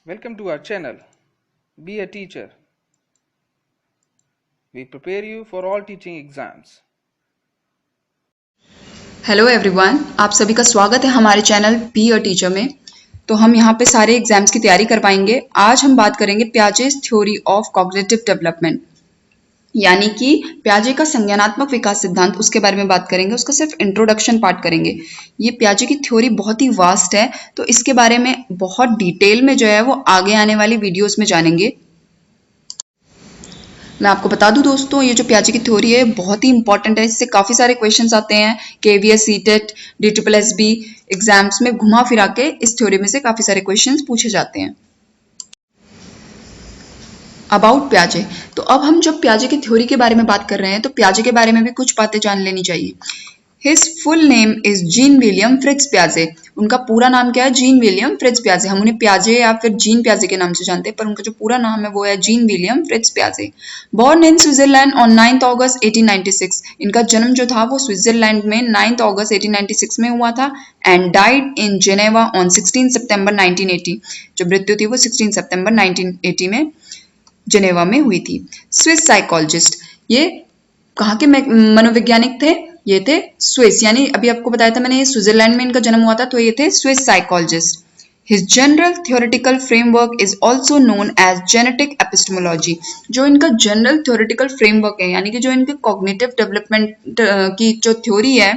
Welcome to our channel. Be a teacher. We prepare you for all teaching exams. Hello everyone, आप सभी का स्वागत है हमारे चैनल बी अ टीचर में। तो हम यहाँ पे सारे एग्जाम्स की तैयारी करवाएंगे। आज हम बात करेंगे पियाजे's थ्योरी ऑफ कॉग्निटिव डेवलपमेंट, यानी कि पियाजे का संज्ञानात्मक विकास सिद्धांत, उसके बारे में बात करेंगे। उसका सिर्फ इंट्रोडक्शन पार्ट करेंगे। ये पियाजे की थ्योरी बहुत ही वास्ट है, तो इसके बारे में बहुत डिटेल में जो है वो आगे आने वाली वीडियोज में जानेंगे। मैं आपको बता दूं दोस्तों, ये जो पियाजे की थ्योरी है बहुत ही इंपॉर्टेंट है। इससे काफ़ी सारे क्वेश्चंस आते हैं केवीएस, सीटेट, DSSB एग्जाम्स में घुमा फिरा के इस थ्योरी में से काफ़ी सारे क्वेश्चंस पूछे जाते हैं। अबाउट पियाजे, तो अब हम जब पियाजे की थ्योरी के बारे में बात कर रहे हैं तो पियाजे के बारे में भी कुछ बातें जान लेनी चाहिए। His full name is Jean William Fritz पियाजे। उनका पूरा नाम क्या है? जीन विलियम फ्रिट्ज पियाजे। हम उन्हें पियाजे या फिर जीन पियाजे के नाम से जानते हैं, पर उनका जो पूरा नाम है वो है जीन विलियम फ्रिट्ज पियाजे। Born in Switzerland on 9 August 1896। इनका जन्म जो था वो स्विट्जरलैंड में 9 अगस्त 1896 में हुआ था। And died in Geneva on 16 सितंबर 1980। जो मृत्यु थी वो 16 सितंबर 1980 में जेनेवा में हुई थी। स्विस साइकोलॉजिस्ट, ये कहाँ के मनोवैज्ञानिक थे? ये थे स्विस, यानी अभी आपको बताया था मैंने, ये स्विट्जरलैंड में इनका जन्म हुआ था, तो ये थे Swiss psychologist. His general theoretical framework is also known as genetic epistemology। जो इनका जनरल theoretical framework है, यानी कि जो इनके cognitive development की जो थ्योरी है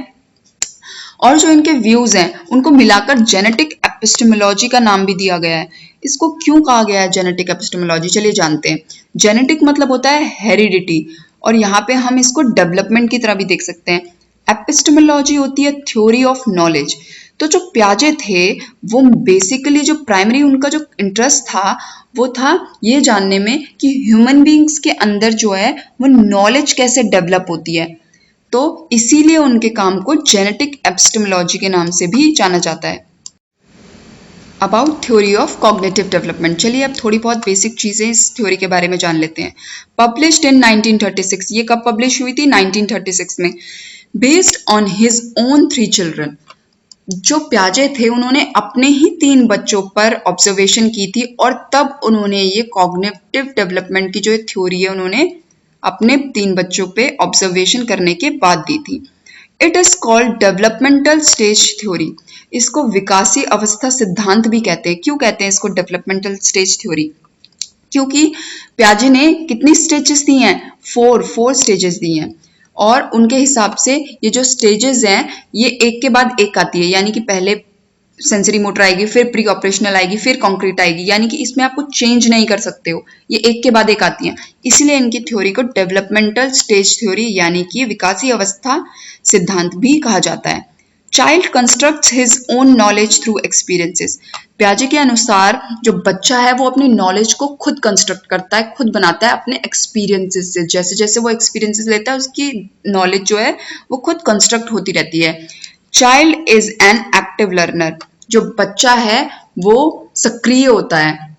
और जो इनके व्यूज हैं उनको मिलाकर जेनेटिक एपिस्टेमोलॉजी का नाम भी दिया गया है। इसको क्यों कहा गया है जेनेटिक एपिस्टेमोलॉजी? चलिए जानते हैं। जेनेटिक मतलब होता है हेरिडिटी, और यहाँ पे हम इसको डेवलपमेंट की तरह भी देख सकते हैं। एपिस्टेमोलॉजी होती है थ्योरी ऑफ नॉलेज। तो जो पियाजे थे वो बेसिकली जो प्राइमरी उनका जो इंटरेस्ट था वो था ये जानने में कि ह्यूमन बीइंग्स के अंदर जो है वो नॉलेज कैसे डेवलप होती है। तो इसीलिए उनके काम को जेनेटिक एपिस्टेमोलॉजी के नाम से भी जाना जाता है। About theory of cognitive development, चलिए अब थोड़ी बहुत बेसिक चीजें इस थ्योरी के बारे में जान लेते हैं। पब्लिश्ड इन 1936, ये कब पब्लिश हुई थी? 1936 में। Based on his own 3 children. जो पियाजे थे उन्होंने अपने ही 3 बच्चों पर ऑब्जर्वेशन की थी और तब उन्होंने ये कॉग्निटिव डेवलपमेंट की जो थ्योरी है उन्होंने अपने 3 बच्चों पे ऑब्जर्वेशन करने के बाद दी थी। It is called developmental stage theory. इसको विकासी अवस्था सिद्धांत भी कहते हैं। क्यों कहते हैं इसको डेवलपमेंटल स्टेज थ्योरी? क्योंकि पियाजे ने कितनी स्टेजेस दी हैं? 4 स्टेजेस दी हैं, और उनके हिसाब से ये जो स्टेजेस हैं ये एक के बाद एक आती है, यानी कि पहले सेंसरी मोटर आएगी, फिर प्री ऑपरेशनल आएगी, फिर कॉन्क्रीट आएगी, यानी कि इसमें आप कुछ चेंज नहीं कर सकते हो, ये एक के बाद एक आती हैं। इसलिए इनकी थ्योरी को डेवलपमेंटल स्टेज थ्योरी यानी कि विकासी अवस्था सिद्धांत भी कहा जाता है। Child constructs his own knowledge through experiences. पियाजे के अनुसार जो बच्चा है वो अपनी नॉलेज को खुद कंस्ट्रक्ट करता है, खुद बनाता है अपने एक्सपीरियंसेस से। जैसे जैसे वो एक्सपीरियंसेस लेता है उसकी नॉलेज जो है वो खुद कंस्ट्रक्ट होती रहती है। Child is an active learner. जो बच्चा है वो सक्रिय होता है,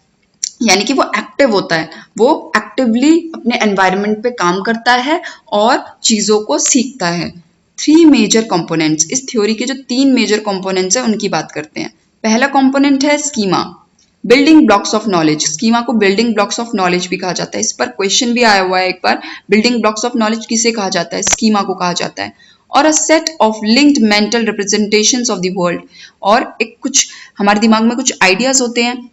यानी कि वो एक्टिव होता है, वो एक्टिवली अपने एनवायरनमेंट पे काम करता है और चीजों को सीखता है। 3 मेजर कंपोनेंट्स, इस थ्योरी के जो 3 मेजर कंपोनेंट्स हैं उनकी बात करते हैं। पहला कंपोनेंट है schema, building blocks of knowledge. Schema को बिल्डिंग ब्लॉक्स ऑफ नॉलेज भी कहा जाता है। इस पर क्वेश्चन भी आया हुआ है एक बार, बिल्डिंग ब्लॉक्स ऑफ नॉलेज किसे कहा जाता है? स्कीमा को कहा जाता है। और a set of linked mental representations of the world, और एक कुछ हमारे दिमाग में कुछ आइडियाज होते हैं,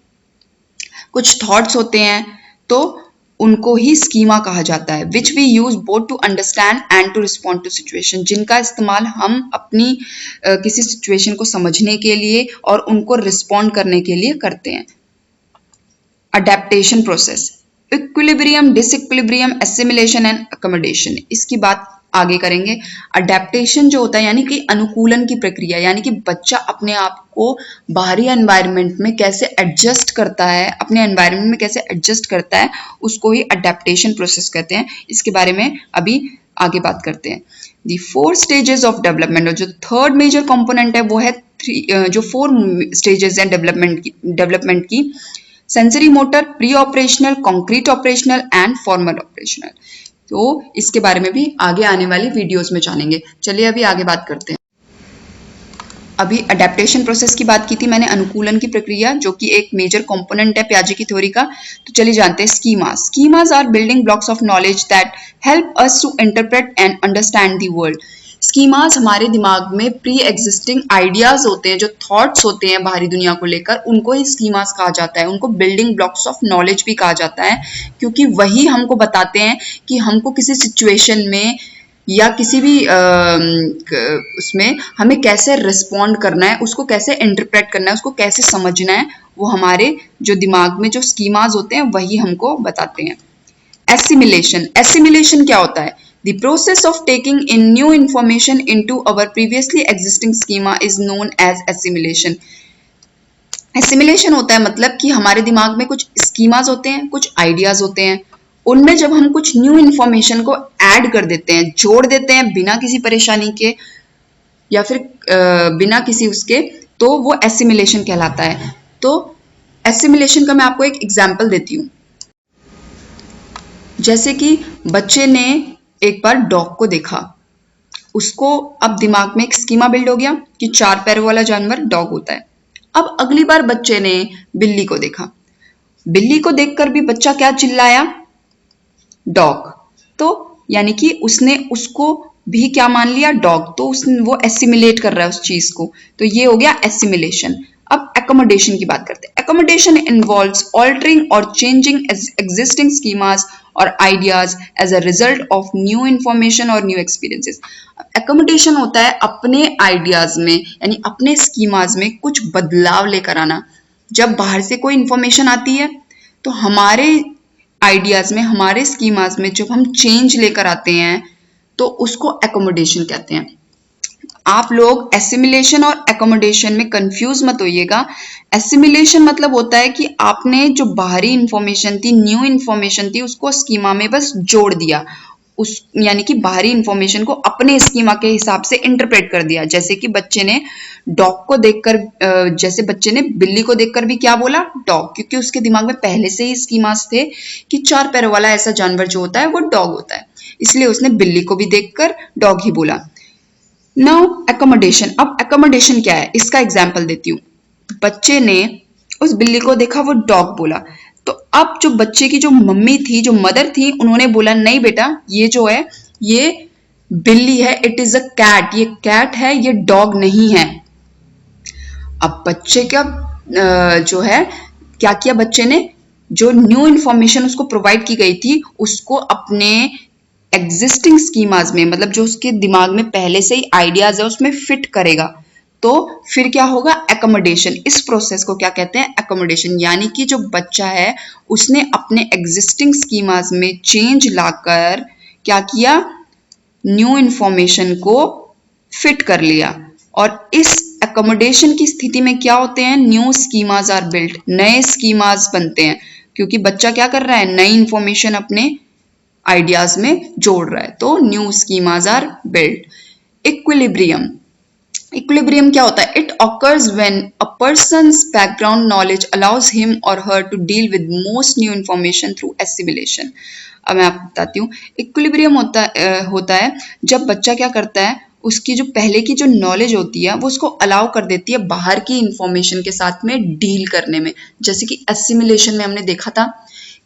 कुछ थॉट्स होते हैं, तो उनको ही स्कीमा कहा जाता है। Which we use both to understand and to respond to situation, जिनका इस्तेमाल हम अपनी किसी सिचुएशन को समझने के लिए और उनको रिस्पॉन्ड करने के लिए करते हैं। Adaptation process, equilibrium, disequilibrium, assimilation and accommodation, इसकी बात आगे करेंगे। अडेप्टेशन जो होता है यानी कि अनुकूलन की प्रक्रिया, यानी कि बच्चा अपने आप को बाहरी एनवायरनमेंट में कैसे एडजस्ट करता है, अपने एनवायरनमेंट में कैसे एडजस्ट करता है, उसको ही अडेप्टेशन प्रोसेस कहते हैं। इसके बारे में अभी आगे बात करते हैं। दी 4 स्टेजेस ऑफ डेवलपमेंट, और जो 3rd मेजर कंपोनेंट है वो है जो 4 स्टेजेस हैं डेवलपमेंट की, sensory motor, pre operational, concrete operational and formal operational. तो इसके बारे में भी आगे आने वाली वीडियोस में जानेंगे। चलिए अभी आगे बात करते हैं। अभी अडेप्टेशन प्रोसेस की बात की थी मैंने, अनुकूलन की प्रक्रिया, जो कि एक मेजर कंपोनेंट है पियाजे की थ्योरी का। तो चलिए जानते हैं schemas. Schemas are building blocks of knowledge that help us to interpret and understand the world. Schemas हमारे दिमाग में प्री एग्जिस्टिंग आइडियाज होते हैं, जो थॉट्स होते हैं बाहरी दुनिया को लेकर, उनको ही स्कीमास कहा जाता है। उनको बिल्डिंग ब्लॉक्स ऑफ नॉलेज भी कहा जाता है, क्योंकि वही हमको बताते हैं कि हमको किसी सिचुएशन में या किसी भी उसमें हमें कैसे रिस्पॉन्ड करना है, उसको कैसे इंटरप्रेट करना है, उसको कैसे समझना है, वो हमारे जो दिमाग में जो स्कीमास होते हैं वही हमको बताते हैं। एसिमिलेशन। एसिमिलेशन क्या होता है? The process of taking in new information into our previously existing schema is known as assimilation. Assimilation होता है मतलब कि हमारे दिमाग में कुछ स्कीमास होते हैं, कुछ आइडियाज होते हैं, उनमें जब हम कुछ न्यू इन्फॉर्मेशन को ऐड कर देते हैं, जोड़ देते हैं बिना किसी परेशानी के या फिर बिना किसी उसके, तो वो एसिमिलेशन कहलाता है। तो एसिमिलेशन का मैं आपको एक एग्जाम्पल देती हूँ। जैसे कि बच्चे ने एक बार डॉग को देखा, उसको अब दिमाग में एक स्कीमा बिल्ड हो गया कि 4 पैरों वाला जानवर डॉग होता है। अब अगली बार बच्चे ने बिल्ली को देखा, बिल्ली को देखकर भी बच्चा क्या चिल्लाया? डॉग। तो यानी कि उसने उसको भी क्या मान लिया? डॉग। तो उसने वो एसिमिलेट कर रहा है उस चीज को, तो ये हो गया एसिमिलेशन। अब एकोमोडेशन की बात करते हैं। एकोमोडेशन इन्वॉल्व्स ऑल्टरिंग और चेंजिंग एग्जिस्टिंग स्कीमास और ideas as a result of new information और न्यू एक्सपीरियंसेस। एकोमोडेशन होता है अपने आइडियाज में यानी अपने स्कीमाज में कुछ बदलाव लेकर आना। जब बाहर से कोई इंफॉर्मेशन आती है तो हमारे आइडियाज में, हमारे स्कीमाज में जब हम चेंज लेकर आते हैं तो उसको एकोमोडेशन कहते हैं। आप लोग एसिमिलेशन और एकोमोडेशन में कंफ्यूज मत होइएगा। एसिमिलेशन मतलब होता है कि आपने जो बाहरी इंफॉर्मेशन थी, न्यू इंफॉर्मेशन थी, उसको स्कीमा में बस जोड़ दिया, उस यानी कि बाहरी इंफॉर्मेशन को अपने स्कीमा के हिसाब से इंटरप्रेट कर दिया। जैसे कि बच्चे ने डॉग को देखकर, जैसे बच्चे ने बिल्ली को देखकर भी क्या बोला? डॉग, क्योंकि उसके दिमाग में पहले से ही स्कीमास थे कि 4 पैरों वाला ऐसा जानवर जो होता है वो डॉग होता है, इसलिए उसने बिल्ली को भी देखकर डॉग ही बोला। Now accommodation. अब एकोमोडेशन क्या है, इसका एग्जाम्पल देती हूँ। बच्चे ने उस बिल्ली को देखा, वो डॉग बोला, तो अब जो बच्चे की जो मम्मी थी, जो मदर थी, उन्होंने बोला नहीं बेटा, ये जो है ये बिल्ली है, इट इज अ कैट, ये कैट है, ये डॉग नहीं है। अब बच्चे क्या जो है क्या किया बच्चे ने? जो न्यू इंफॉर्मेशन उसको प्रोवाइड की गई थी उसको अपने एग्जिस्टिंग स्कीमाज में, मतलब जो उसके दिमाग में पहले से ही आइडियाज है उसमें फिट करेगा। तो फिर क्या होगा? एकोमोडेशन। इस प्रोसेस को क्या कहते हैं? एकोमोडेशन। यानी कि जो बच्चा है उसने अपने एग्जिस्टिंग स्कीमाज में चेंज लाकर क्या किया? न्यू इंफॉर्मेशन को फिट कर लिया। और इस एकोमोडेशन की स्थिति में क्या होते हैं? न्यू स्कीमाज आर बिल्ट, नए स्कीमाज बनते हैं, क्योंकि बच्चा क्या कर रहा है? नई इंफॉर्मेशन अपने आइडियाज में जोड़ रहा है, तो new schemas are built. Equilibrium. Equilibrium क्या होता है? It occurs when a person's background knowledge allows him or her to deal with most new information through assimilation. अब मैं आपको बताती हूँ। इक्विलिब्रियम होता है जब बच्चा क्या करता है, उसकी जो पहले की जो नॉलेज होती है वो उसको अलाउ कर देती है बाहर की इंफॉर्मेशन के साथ में डील करने में। जैसे कि एसिमिलेशन में हमने देखा था,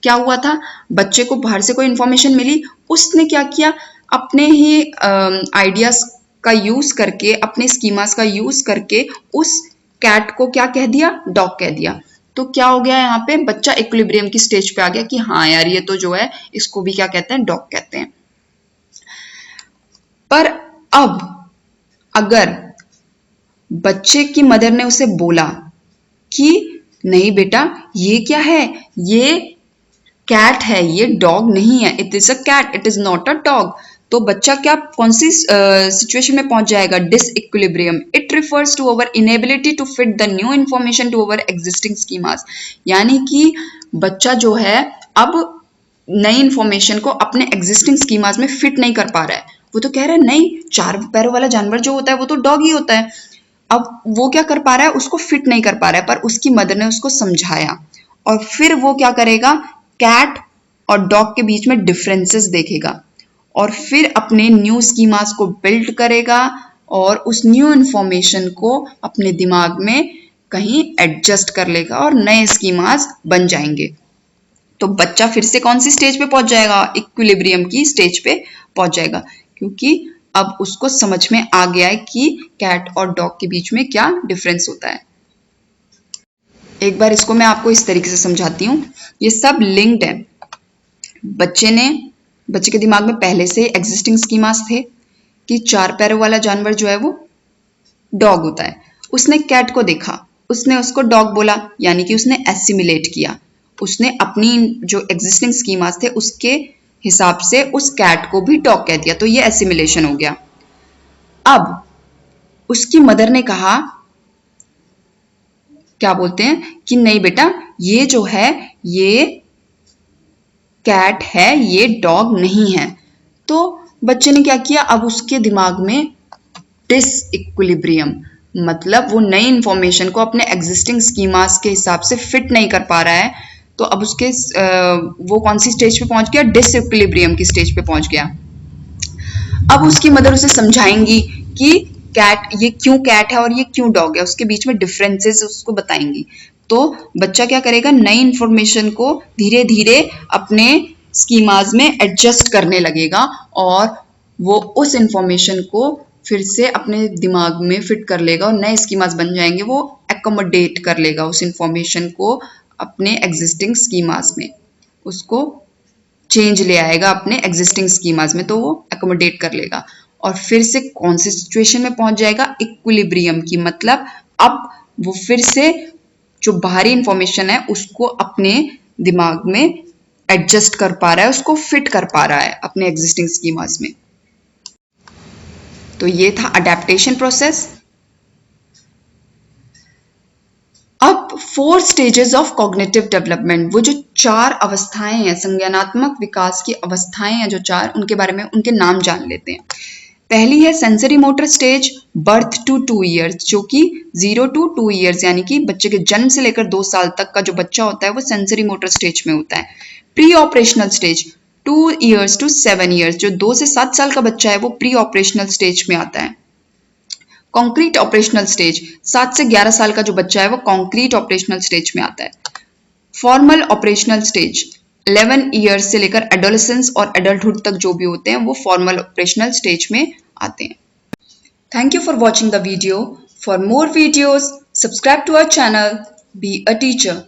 क्या हुआ था? बच्चे को बाहर से कोई इंफॉर्मेशन मिली, उसने क्या किया? अपने ही आइडियाज का यूज करके, अपने स्कीमास का यूज करके उस कैट को क्या कह दिया? डॉग कह दिया। तो क्या हो गया यहाँ पे? बच्चा इक्विलिब्रियम की स्टेज पे आ गया कि हाँ यार, ये तो जो है इसको भी क्या कहते हैं? डॉग कहते हैं। पर अब अगर बच्चे की मदर ने उसे बोला कि नहीं बेटा, ये क्या है? ये कैट है, ये डॉग नहीं है, it is a cat, it is not a dog. तो बच्चा क्या, कौन सी सिचुएशन में पहुंच जाएगा? Disequilibrium. It refers to our inability to fit the new information to our existing schemas. यानी कि बच्चा जो है अब नई इंफॉर्मेशन को अपने एग्जिस्टिंग स्कीमास में फिट नहीं कर पा रहा है। वो तो कह रहा है नहीं, 4 पैरों वाला जानवर जो होता है वो तो डॉग ही होता है। अब वो क्या कर पा रहा है? उसको फिट नहीं कर पा रहा है, पर उसकी मदर ने उसको समझाया और फिर वो क्या करेगा? कैट और डॉग के बीच में डिफरेंसेस देखेगा और फिर अपने न्यू स्कीमास को बिल्ड करेगा और उस न्यू इन्फॉर्मेशन को अपने दिमाग में कहीं एडजस्ट कर लेगा और नए स्कीमास बन जाएंगे। तो बच्चा फिर से कौन सी स्टेज पे पहुंच जाएगा? इक्विलिब्रियम की स्टेज पे पहुंच जाएगा, क्योंकि अब उसको समझ में आ गया है कि कैट और डॉग के बीच में क्या डिफरेंस होता है। एक बार इसको मैं आपको इस तरीके से समझाती हूँ। ये सब लिंक्ड है। बच्चे के दिमाग में पहले से एग्जिस्टिंग स्कीमास थे कि 4 पैरों वाला जानवर जो है वो डॉग होता है। उसने कैट को देखा, उसने उसको डॉग बोला, यानी कि उसने एसिमिलेट किया। उसने अपनी जो एग्जिस्टिंग स्कीमास थे उसके हिसाब से उस कैट को भी डॉग कह दिया, तो ये एसिमिलेशन हो गया। अब उसकी मदर ने कहा, क्या बोलते हैं कि नहीं बेटा, ये जो है ये कैट है, ये डॉग नहीं है। तो बच्चे ने क्या किया, अब उसके दिमाग में डिसइक्विलिब्रियम, मतलब वो नई इंफॉर्मेशन को अपने एग्जिस्टिंग स्कीमास के हिसाब से फिट नहीं कर पा रहा है। तो अब उसके वो कौन सी स्टेज पे पहुंच गया? डिसइक्विलिब्रियम की स्टेज पे पहुंच गया। अब उसकी मदर उसे समझाएंगी कि कैट, ये क्यों कैट है और ये क्यों डॉग है, उसके बीच में डिफरेंसेस उसको बताएंगी। तो बच्चा क्या करेगा, नई इंफॉर्मेशन को धीरे धीरे अपने स्कीमाज में एडजस्ट करने लगेगा और वो उस इंफॉर्मेशन को फिर से अपने दिमाग में फिट कर लेगा और नए स्कीमास बन जाएंगे। वो एकोमोडेट कर लेगा उस इंफॉर्मेशन को अपने एग्जिस्टिंग स्कीमास में, उसको चेंज ले आएगा अपने एग्जिस्टिंग स्कीमास में, तो वो एकोमोडेट कर लेगा और फिर से कौन सी सिचुएशन में पहुंच जाएगा? इक्विलिब्रियम की। मतलब अब वो फिर से जो बाहरी इंफॉर्मेशन है उसको अपने दिमाग में एडजस्ट कर पा रहा है, उसको फिट कर पा रहा है अपने एग्जिस्टिंग स्कीमास में। तो ये था अडेप्टेशन प्रोसेस। अब 4 स्टेजेस ऑफ कॉग्निटिव डेवलपमेंट, वो जो 4 अवस्थाएं हैं, संज्ञानात्मक विकास की अवस्थाएं हैं जो 4, उनके बारे में उनके नाम जान लेते हैं। पहली है sensory motor stage, birth to 2 years, जो कि 0 to 2 ईयर्स, यानी कि बच्चे के जन्म से लेकर 2 साल तक का जो बच्चा होता है वो सेंसरी मोटर स्टेज में होता है। Pre operational stage 2 years to 7 years, जो 2 से 7 साल का बच्चा है वो प्री ऑपरेशनल स्टेज में आता है। कॉन्क्रीट ऑपरेशनल स्टेज 7 से 11 साल का जो बच्चा है वो कॉन्क्रीट ऑपरेशनल स्टेज में आता है। फॉर्मल ऑपरेशनल स्टेज 11 ईयर्स से लेकर एडोलेसेंस और एडल्टहुड तक जो भी होते हैं वो फॉर्मल ऑपरेशनल स्टेज में आते हैं। Thank you for watching the video. For more videos subscribe to our channel, be a teacher.